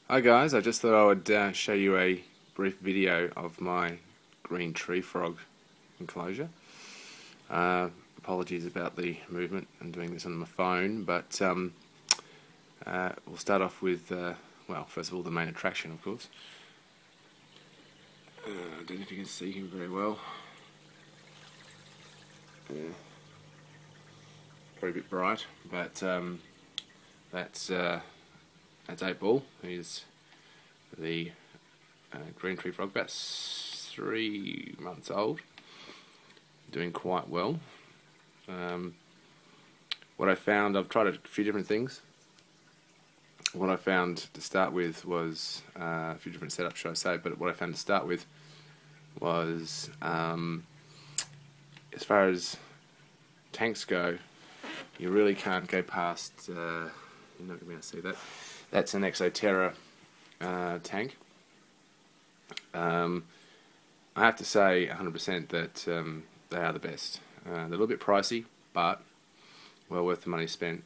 Hi guys, I just thought I would show you a brief video of my green tree frog enclosure. Apologies about the movement. I'm doing this on my phone, but we'll start off with, well, first of all, the main attraction, of course. I don't know if you can see him very well. Probably a bit bright, but that's 8 Ball. He's the green tree frog, about 3 months old, doing quite well. What I found, I've tried a few different things. What I found to start with was a few different setups, should I say, but what I found to start with was, as far as tanks go, you really can't go past, you're not going to be able to see that. That's an Exoterra tank. I have to say 100% that they are the best. They're a little bit pricey, but well worth the money spent,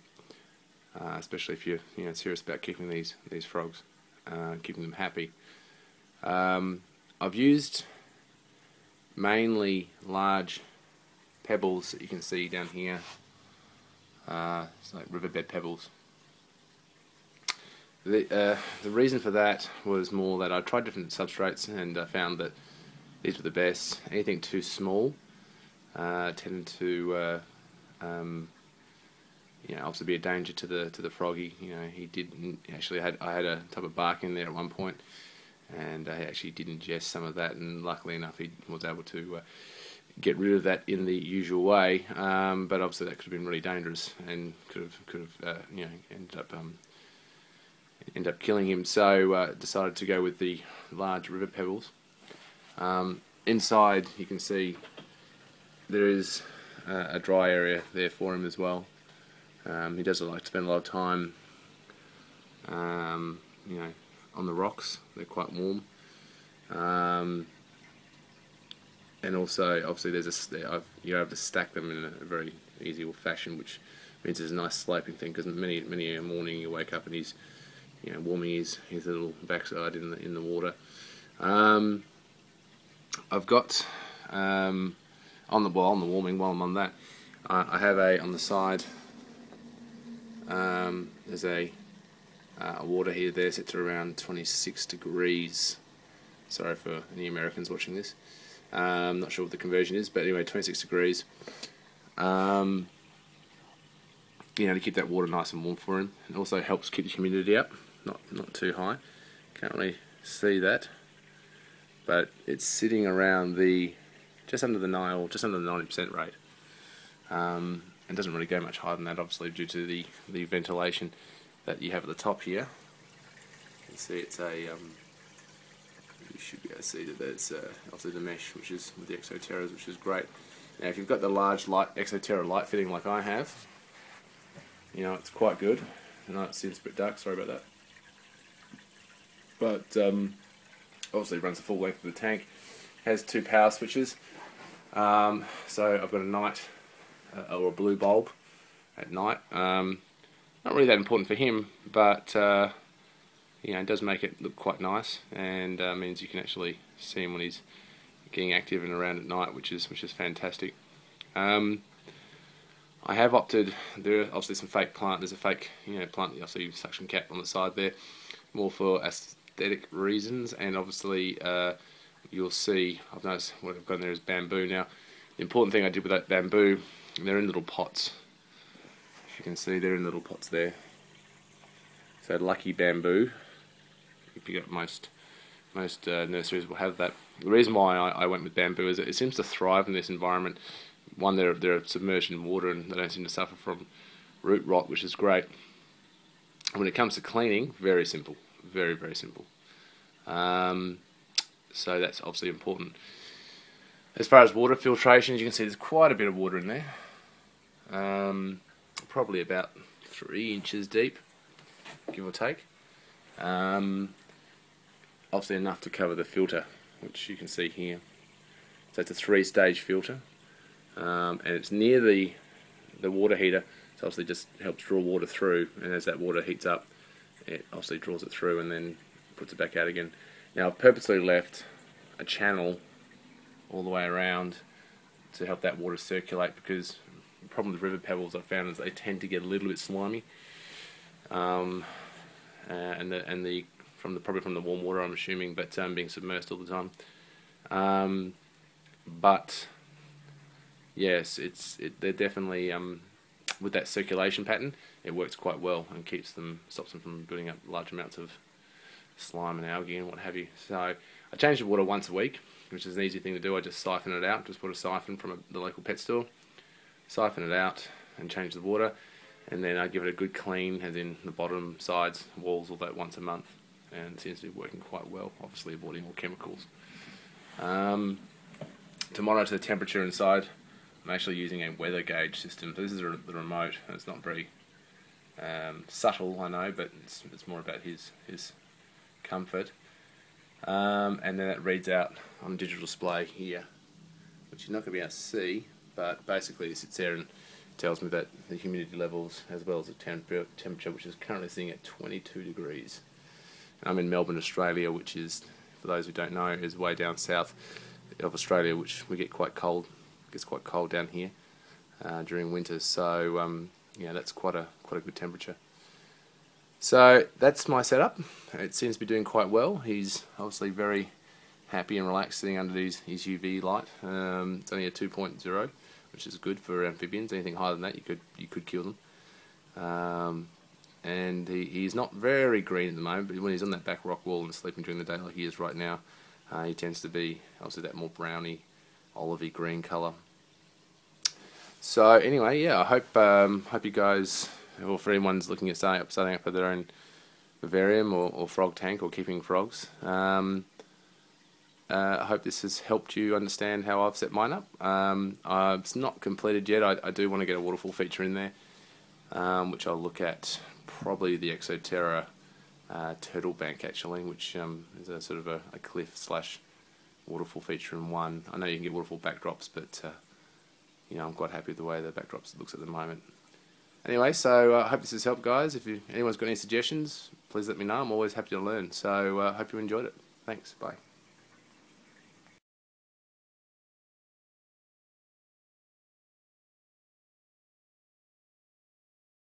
especially if you're serious about keeping these frogs, keeping them happy. I've used mainly large pebbles that you can see down here. It's like riverbed pebbles. The reason for that was more that I tried different substrates and I found that these were the best. Anything too small tended to obviously be a danger to the froggy. He didn't actually I had a type of bark in there at one point, and he actually did ingest some of that, and luckily enough he was able to get rid of that in the usual way. But obviously that could have been really dangerous and could have ended up killing him. So decided to go with the large river pebbles. Inside you can see there is a dry area there for him as well. He doesn't like to spend a lot of time on the rocks. They're quite warm. And also obviously you're able to stack them in a very easy fashion, which means there's a nice sloping thing, because many a morning you wake up and he's warming his little backside in the water. I've got on the warming, while I'm on that, I have on the side. There's a water heater there set to around 26 degrees. Sorry for any Americans watching this. I'm not sure what the conversion is, but anyway, 26 degrees. To keep that water nice and warm for him. It also helps keep the humidity up, not too high. Can't really see that, but it's sitting around just under the 90% rate. It doesn't really go much higher than that, obviously, due to the ventilation that you have at the top here. You can see it's you should be able to see that it's obviously the mesh, which is with the Exoterras, which is great. Now, if you've got the large Exoterra light fitting like I have, it's quite good. I know it seems a bit dark, sorry about that. But obviously it runs the full length of the tank. Has 2 power switches. So I've got a night or a blue bulb at night. Not really that important for him, but it does make it look quite nice, and means you can actually see him when he's getting active and around at night, which is fantastic. I have opted. There are obviously some fake plant. There's a fake plant, obviously suction cap on the side there, more for aesthetic reasons, and obviously you'll see. I've noticed what I've got in there is bamboo. Now, the important thing I did with that bamboo, they're in little pots. If you can see, they're in little pots there. So lucky bamboo. If you got most nurseries will have that. The reason why I went with bamboo is that it seems to thrive in this environment. One, they're submerged in water and they don't seem to suffer from root rot, which is great. When it comes to cleaning, very simple, very simple. So that's obviously important. As far as water filtration, as you can see, there's quite a bit of water in there. Probably about 3 inches deep, give or take. Obviously enough to cover the filter, which you can see here. So it's a 3-stage filter, and it's near the water heater, so obviously just helps draw water through, and as that water heats up, it obviously draws it through and then puts it back out again. Now I've purposely left a channel all the way around to help that water circulate, because the problem with river pebbles I've found is they tend to get a little bit slimy, and probably from the warm water, I'm assuming, but being submersed all the time. But yes, they're definitely with that circulation pattern, it works quite well and stops them from building up large amounts of slime and algae and what have you. So I change the water once a week, which is an easy thing to do. I just siphon it out. Just put a siphon from the local pet store, siphon it out and change the water, and then I give it a good clean, as in the bottom, sides, walls, all that, once a month, and it seems to be working quite well, obviously avoiding all chemicals. To monitor the temperature inside, I'm actually using a weather gauge system. So this is the remote, and it's not very subtle, I know, but it's more about his comfort. And then it reads out on digital display here, which you're not going to be able to see, but basically it sits there and tells me that the humidity levels as well as the temperature, which is currently sitting at 22 degrees. I'm in Melbourne, Australia, which is, for those who don't know, is way down south of Australia, which we get quite cold. It gets quite cold down here during winter, so yeah, that's quite a good temperature. So that's my setup. It seems to be doing quite well. He's obviously very happy and relaxed sitting under his UV light. It's only a 2.0, which is good for amphibians. Anything higher than that, you could kill them. And he's not very green at the moment, but when he's on that back rock wall and sleeping during the day like he is right now, he tends to be obviously that more browny, olivey green colour. So anyway, yeah, I hope you guys, or for anyone's looking at starting up their own vivarium or frog tank or keeping frogs, I hope this has helped you understand how I've set mine up. It's not completed yet. I do want to get a waterfall feature in there, which I'll look at probably the Exoterra turtle bank actually, which is a sort of a cliff / waterfall feature in one. I know you can get waterfall backdrops, but you know, I'm quite happy with the way the backdrops looks at the moment. Anyway, so I hope this has helped, guys. If anyone's got any suggestions, please let me know. I'm always happy to learn. So I hope you enjoyed it. Thanks. Bye.